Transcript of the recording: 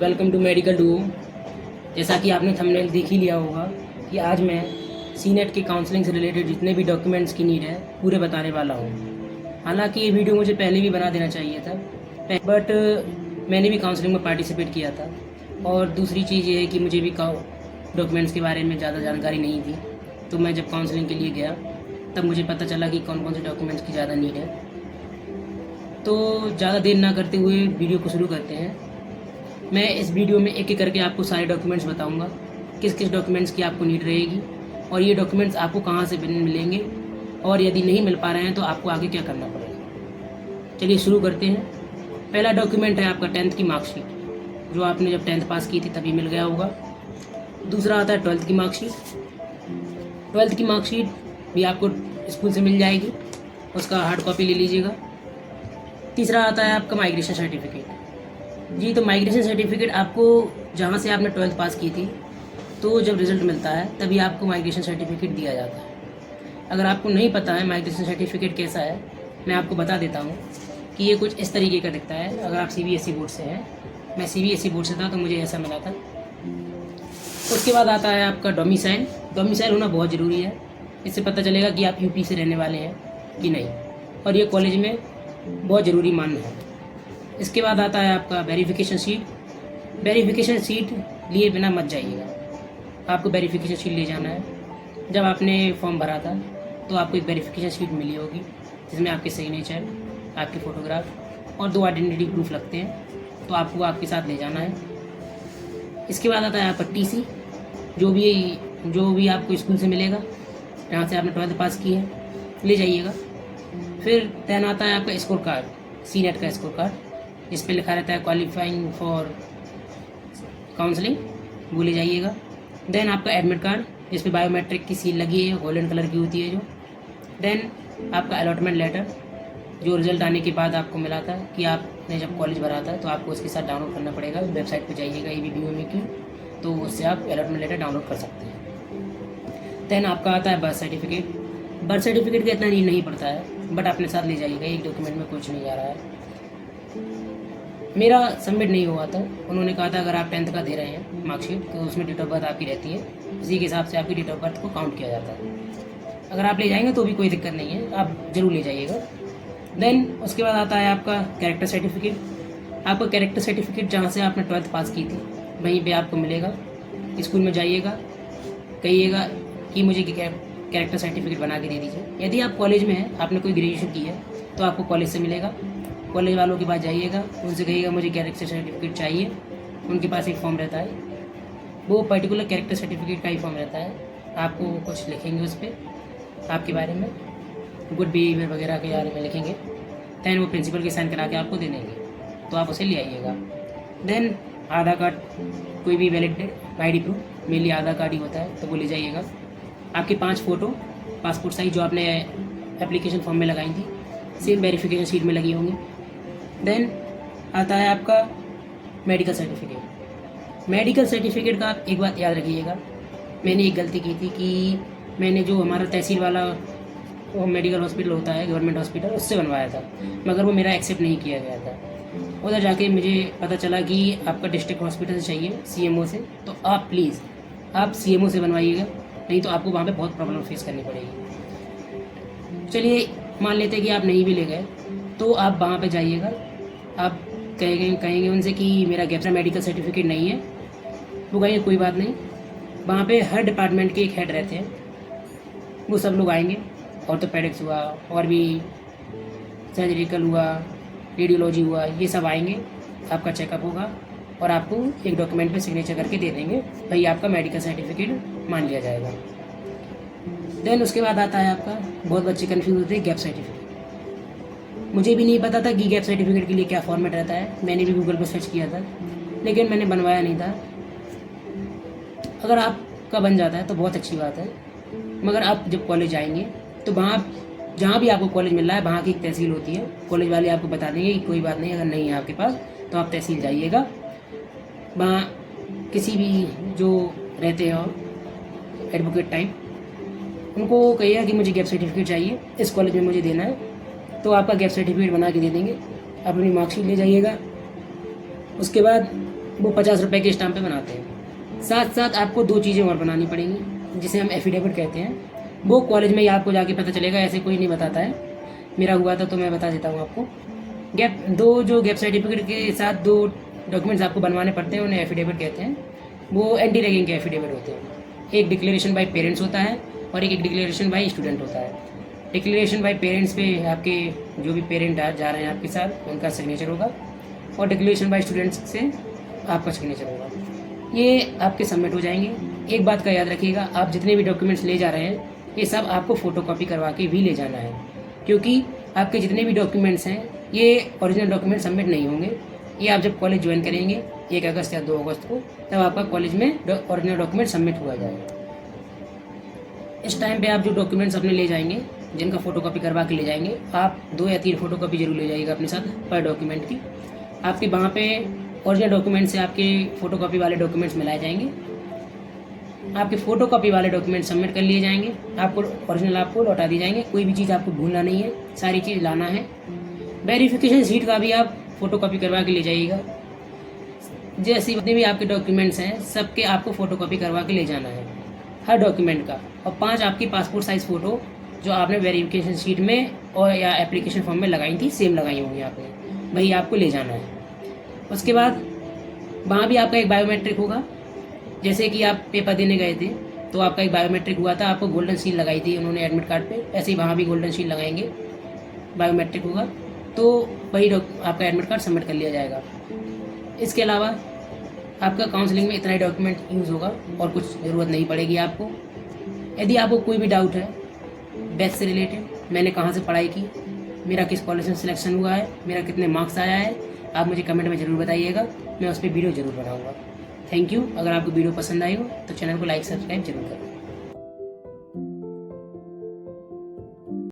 Welcome to medical do. जैसा कि आपने थंबनेल देख ही लिया होगा कि आज मैं सीनेट के काउंसलिंग से रिलेटेड जितने भी डॉक्यूमेंट्स की नीड है पूरे बताने वाला हूँ। हालांकि ये वीडियो मुझे पहले भी बना देना चाहिए था, बट मैंने भी काउंसलिंग में पार्टिसिपेट किया था। और दूसरी चीज़ ये है कि मुझे भी डॉक्यूमेंट्स के बारे में ज़्यादा जानकारी नहीं थी, तो मैं जब काउंसलिंग के लिए गया तब मुझे पता चला कि कौन कौन से डॉक्यूमेंट्स की ज़्यादा नीड है। तो ज़्यादा देर ना करते हुए वीडियो को शुरू करते हैं। मैं इस वीडियो में एक एक करके आपको सारे डॉक्यूमेंट्स बताऊंगा, किस किस डॉक्यूमेंट्स की आपको नीड रहेगी और ये डॉक्यूमेंट्स आपको कहाँ से मिलेंगे, और यदि नहीं मिल पा रहे हैं तो आपको आगे क्या करना पड़ेगा। चलिए शुरू करते हैं। पहला डॉक्यूमेंट है आपका 10th की मार्कशीट, जो आपने जब 10th पास की थी तभी मिल गया होगा। दूसरा आता है 12th की मार्कशीट। 12th की मार्कशीट भी आपको स्कूल से मिल जाएगी, उसका हार्ड कॉपी ले लीजिएगा। तीसरा आता है आपका माइग्रेशन सर्टिफिकेट। जी, तो माइग्रेशन सर्टिफिकेट आपको जहाँ से आपने 12th पास की थी, तो जब रिज़ल्ट मिलता है तभी आपको माइग्रेशन सर्टिफिकेट दिया जाता है। अगर आपको नहीं पता है माइग्रेशन सर्टिफिकेट कैसा है, मैं आपको बता देता हूँ कि ये कुछ इस तरीके का दिखता है। अगर आप CBSE बोर्ड से हैं, मैं CBSE बोर्ड से था तो मुझे ऐसा मिला था। उसके बाद आता है आपका डोमिसाइल। डोमिसाइल होना बहुत ज़रूरी है, इससे पता चलेगा कि आप UP से रहने वाले हैं कि नहीं, और ये कॉलेज में बहुत ज़रूरी मान्य है। इसके बाद आता है आपका वेरिफिकेशन शीट। वेरिफिकेशन शीट लिए बिना मत जाइएगा, आपको वेरिफिकेशन शीट ले जाना है। जब आपने फॉर्म भरा था तो आपको एक वेरिफिकेशन शीट मिली होगी, जिसमें आपके सिग्नेचर, आपकी फ़ोटोग्राफ और 2 आइडेंटिटी प्रूफ लगते हैं, तो आपको आपके साथ ले जाना है। इसके बाद आता है आपका TC, जो भी आपको स्कूल से मिलेगा जहाँ से आपने 12th पास की है, ले जाइएगा। फिर देन आता है आपका स्कोर कार्ड, सीनेट का स्कोर कार्ड, जिस पे लिखा रहता है क्वालिफाइंग फॉर काउंसलिंग, वो ले जाइएगा। देन आपका एडमिट कार्ड, जिस पे बायोमेट्रिक की सील लगी है, गोल्डन कलर की होती है जो। देन आपका अलॉटमेंट लेटर, जो रिजल्ट आने के बाद आपको मिला था कि आपने जब कॉलेज भरा था, तो आपको उसके साथ डाउनलोड करना पड़ेगा। वेबसाइट पर जाइएगा ABBOME की, तो उससे आप अलॉटमेंट लेटर डाउनलोड कर सकते हैं। देन आपका आता है बर्थ सर्टिफिकेट। बर्थ सर्टिफिकेट का इतना नीड नहीं पड़ता है, बट अपने साथ ले जाइएगा, एक डॉक्यूमेंट में कुछ नहीं जा रहा है। मेरा सबमिट नहीं हुआ था, उन्होंने कहा था अगर आप 10th का दे रहे हैं मार्कशीट, तो उसमें डेट ऑफ बर्थ आपकी रहती है, इसी के हिसाब से आपकी डेट ऑफ बर्थ को काउंट किया जाता है। अगर आप ले जाएंगे तो भी कोई दिक्कत नहीं है, आप ज़रूर ले जाइएगा। देन उसके बाद आता है आपका कैरेक्टर सर्टिफिकेट। आपका कैरेक्टर सर्टिफिकेट जहाँ से आपने 12th पास की थी वहीं पर आपको मिलेगा। स्कूल में जाइएगा, कहिएगा कि मुझे कैरेक्टर सर्टिफिकेट बना के दे दीजिए। यदि आप कॉलेज में हैं, आपने कोई ग्रेजुएशन की है, तो आपको कॉलेज से मिलेगा। कॉलेज वालों के पास जाइएगा, उनसे कहिएगा मुझे कैरेक्टर सर्टिफिकेट चाहिए। उनके पास एक फॉर्म रहता है, वो पर्टिकुलर कैरेक्टर सर्टिफिकेट का ही फॉर्म रहता है। आपको कुछ लिखेंगे उस पर आपके बारे में, गुड बिहेवियर वगैरह के बारे में लिखेंगे। दैन वो प्रिंसिपल के साइन करा के आपको दे देंगे, तो आप उसे ले आइएगा। देन आधार कार्ड, कोई भी वैलिड ID प्रूफ, मेरे लिए आधार कार्ड ही होता है, तो वो ले जाइएगा। आपकी 5 फ़ोटो पासपोर्ट साइज जो आपने एप्लीकेशन फॉर्म में लगाई थी, सेम वेरिफिकेशन शीट में लगी होंगी। देन आता है आपका मेडिकल सर्टिफिकेट। मेडिकल सर्टिफिकेट का आप एक बात याद रखिएगा, मैंने एक गलती की थी कि मैंने जो हमारा तहसील वाला वो मेडिकल हॉस्पिटल होता है, गवर्नमेंट हॉस्पिटल, उससे बनवाया था, मगर वो मेरा एक्सेप्ट नहीं किया गया था। उधर जाके मुझे पता चला कि आपका डिस्ट्रिक्ट हॉस्पिटल से चाहिए, CMO से, तो आप प्लीज़ आप CMO से बनवाइएगा, नहीं तो आपको वहाँ पे बहुत प्रॉब्लम फेस करनी पड़ेगी। चलिए मान लेते हैं कि आप नहीं भी ले गए, तो आप वहाँ पे जाइएगा। आप कहेंगे उनसे कि मेरा गैप्सा मेडिकल सर्टिफिकेट नहीं है, वो कहेंगे कोई बात नहीं। वहाँ पे हर डिपार्टमेंट के एक हेड रहते हैं, वो सब लोग आएंगे। ऑर्थोपेडिक्स हुआ, और भी सर्जिकल हुआ, रेडियोलॉजी हुआ, ये सब आएंगे, आपका चेकअप होगा और आपको एक डॉक्यूमेंट पे सिग्नेचर करके दे देंगे, भाई आपका मेडिकल सर्टिफिकेट मान लिया जाएगा। देन उसके बाद आता है आपका, बहुत बच्चे कन्फ्यूज होते हैं, गैप सर्टिफिकेट। मुझे भी नहीं पता था कि गैप सर्टिफिकेट के लिए क्या फॉर्मेट रहता है, मैंने भी गूगल पर सर्च किया था, लेकिन मैंने बनवाया नहीं था। अगर आपका बन जाता है तो बहुत अच्छी बात है, मगर आप जब कॉलेज आएंगे तो वहाँ जहाँ भी आपको कॉलेज मिल रहा है, वहाँ की एक तहसील होती है, कॉलेज वाले आपको बता देंगे कि कोई बात नहीं, अगर नहीं है आपके पास तो आप तहसील जाइएगा। वहाँ किसी भी जो रहते हो एडवोकेट टाइप, उनको कहिएगा कि मुझे गैप सर्टिफिकेट चाहिए, इस कॉलेज में मुझे देना है, तो आपका गैप सर्टिफिकेट बना के दे देंगे। आप अपनी मार्कशीट ले जाइएगा। उसके बाद वो 50 रुपये के स्टाम्प पे बनाते हैं। साथ साथ आपको 2 चीज़ें और बनानी पड़ेंगी जिसे हम एफिडेविट कहते हैं। वो कॉलेज में ही आपको जाके पता चलेगा, ऐसे कोई नहीं बताता है। मेरा हुआ था तो मैं बता देता हूँ आपको। गैप सर्टिफिकेट के साथ 2 डॉक्यूमेंट्स आपको बनवाने पड़ते हैं, उन्हें एफिडेविट कहते हैं। वो एंटी रैगिंग के एफिडेविट होते हैं। एक डिक्लेरेशन बाय पेरेंट्स होता है और एक डिक्लेरेशन बाय स्टूडेंट होता है। डिक्लेरेशन बाय पेरेंट्स पे आपके जो भी पेरेंट जा रहे हैं आपके साथ, उनका सिग्नेचर होगा, और डिक्लेरेशन बाय स्टूडेंट्स से आपका सिग्नेचर होगा। ये आपके सबमिट हो जाएंगे। एक बात का याद रखिएगा, आप जितने भी डॉक्यूमेंट्स ले जा रहे हैं ये सब आपको फ़ोटोकॉपी करवा के भी ले जाना है, क्योंकि आपके जितने भी डॉक्यूमेंट्स हैं ये ओरिजिनल डॉक्यूमेंट सबमिट नहीं होंगे। ये आप जब कॉलेज ज्वाइन करेंगे 1 अगस्त या 2 अगस्त को, तब आपका कॉलेज में ओरिजिनल डॉक्यूमेंट सबमिट हुआ जाएगा। इस टाइम पे आप जो डॉक्यूमेंट्स अपने ले जाएंगे, जिनका फ़ोटोकॉपी करवा के ले जाएंगे, आप 2 या 3 फ़ोटोकॉपी जरूर ले जाइएगा अपने साथ पर डॉक्यूमेंट की। आपके वहाँ पे ओरिजिनल डॉक्यूमेंट से आपके फ़ोटोकॉपी वाले डॉक्यूमेंट्स मिलाए जाएंगे। आपके फ़ोटोकॉपी वाले डॉक्यूमेंट सबमिट कर लिए जाएंगे, आपको ओरिजिनल आपको लौटा दी जाएंगे। कोई भी चीज़ आपको भूलना नहीं है, सारी चीज़ लाना है। वेरिफिकेशन शीट का भी आप फ़ोटोकॉपी करवा के ले जाइएगा। जैसे जितने भी आपके डॉक्यूमेंट्स हैं सबके आपको फ़ोटोकॉपी करवा के ले जाना है, हर डॉक्यूमेंट का। और 5 आपकी पासपोर्ट साइज़ फ़ोटो जो आपने वेरिफिकेशन शीट में और या एप्लीकेशन फॉर्म में लगाई थी, सेम लगाई होंगी आपने, वही आपको ले जाना है। उसके बाद वहाँ भी आपका एक बायोमेट्रिक होगा। जैसे कि आप पेपर देने गए थे तो आपका एक बायोमेट्रिक हुआ था, आपको गोल्डन सील लगाई थी उन्होंने एडमिट कार्ड पे, ऐसे ही वहाँ भी गोल्डन सील लगाएंगे, बायोमेट्रिक होगा, तो वही आपका एडमिट कार्ड सबमिट कर लिया जाएगा। इसके अलावा आपका काउंसलिंग में इतना ही डॉक्यूमेंट यूज़ होगा और कुछ ज़रूरत नहीं पड़ेगी आपको। यदि आपको कोई भी डाउट है बैच से रिलेटेड, मैंने कहाँ से पढ़ाई की, मेरा किस कॉलेज में सिलेक्शन हुआ है, मेरा कितने मार्क्स आया है, आप मुझे कमेंट में ज़रूर बताइएगा, मैं उस पर वीडियो ज़रूर बनाऊँगा। Thank you. अगर आपको वीडियो पसंद आई हो तो चैनल को लाइक सब्सक्राइब जरूर करें।